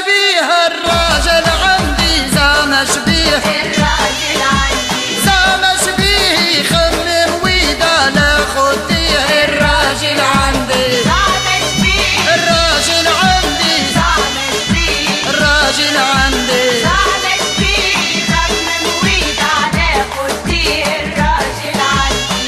شبيه الراجل عندي زعما شبيه الراجل عندي زعما شبيه يخمم ويدا لا خديه الراجل عندي زعما شبيه الراجل عندي زعما شبيه الراجل عندي زعما شبيه يخمم ويدا لا خديه الراجل عندي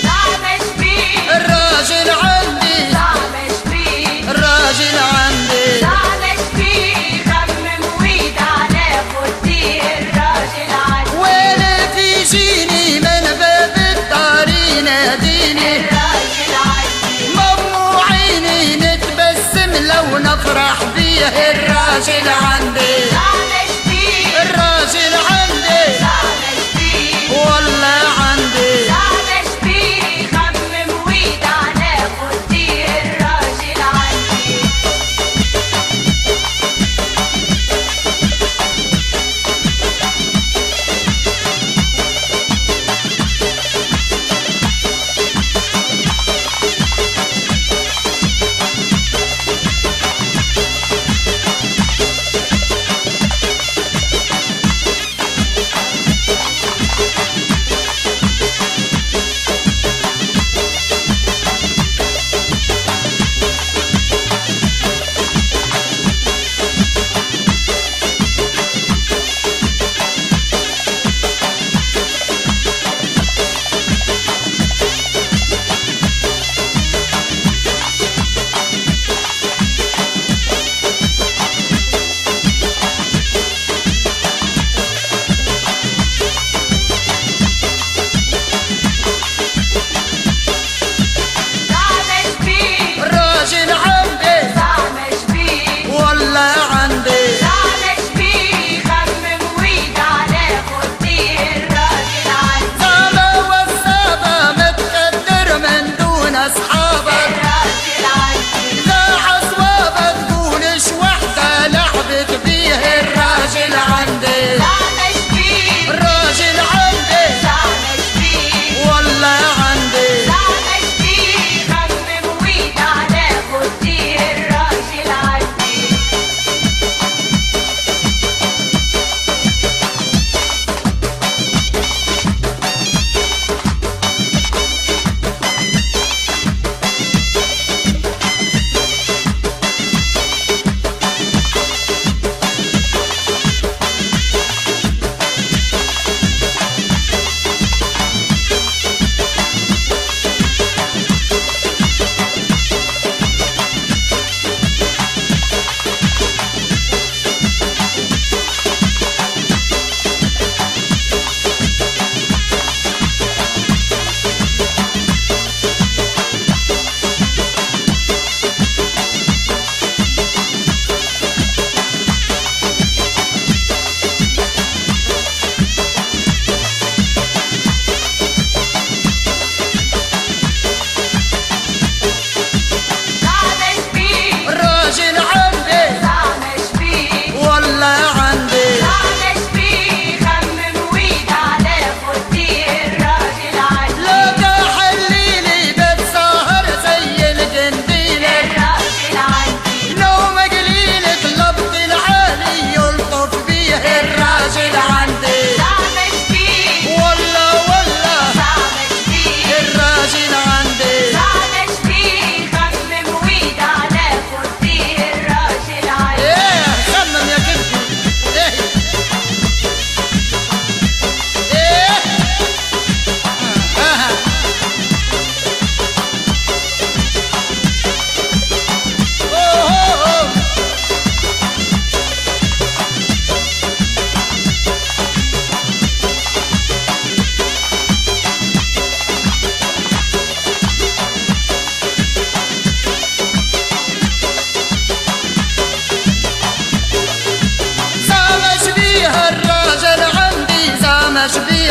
زعما شبيه الراجل عندي زعما شبيه الراجل عندي زعما شبيه يخمم ويدا لا خديه الراجل عندي ويلي تيجيني من باب الدار يناديني الراجل عندي ممنوعيني نتبسم لو نفرح بيه الراجل عندي زعما شبيه الراجل عندي زعما شبيه والله عندي زعما شبيه يخمم ويدا لا خديه الراجل عندي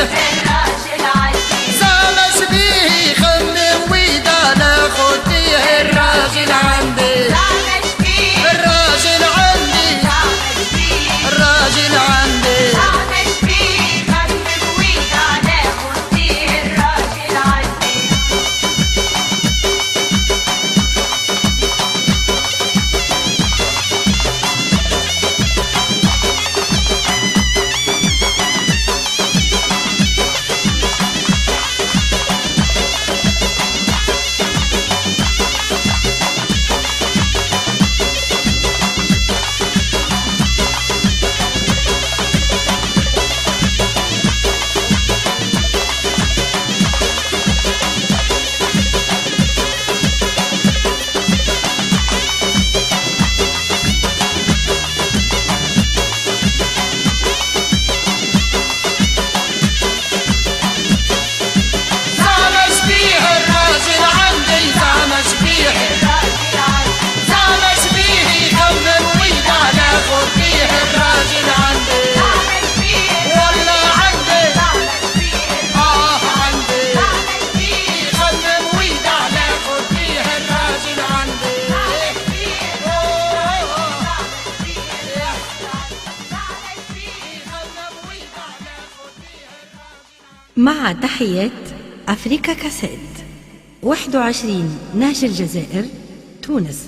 فيه الراجل عندي زعمش بيه يخمم ويدا ناخد فيه الراجل عندي زعمش فيه الراجل عندي زعمش فيه الراجل عندي زعمش فيه خمم ويدا ناخد فيه الراجل عندي زعمش بيه الراجل عندي زعمش بيه الراجل عندي زعمش بيه يخمم ويدا ناخد فيه الراجل عندي زعمش فيه ولا عندي زعمش فيه عندي زعمش فيه يخمم ويدا ناخد فيه الراجل عندي زعمش فيه يخمم ويدا ناخد فيه الراجل مع تحيات أفريكا كاسيت 21 نهج الجزائر تونس.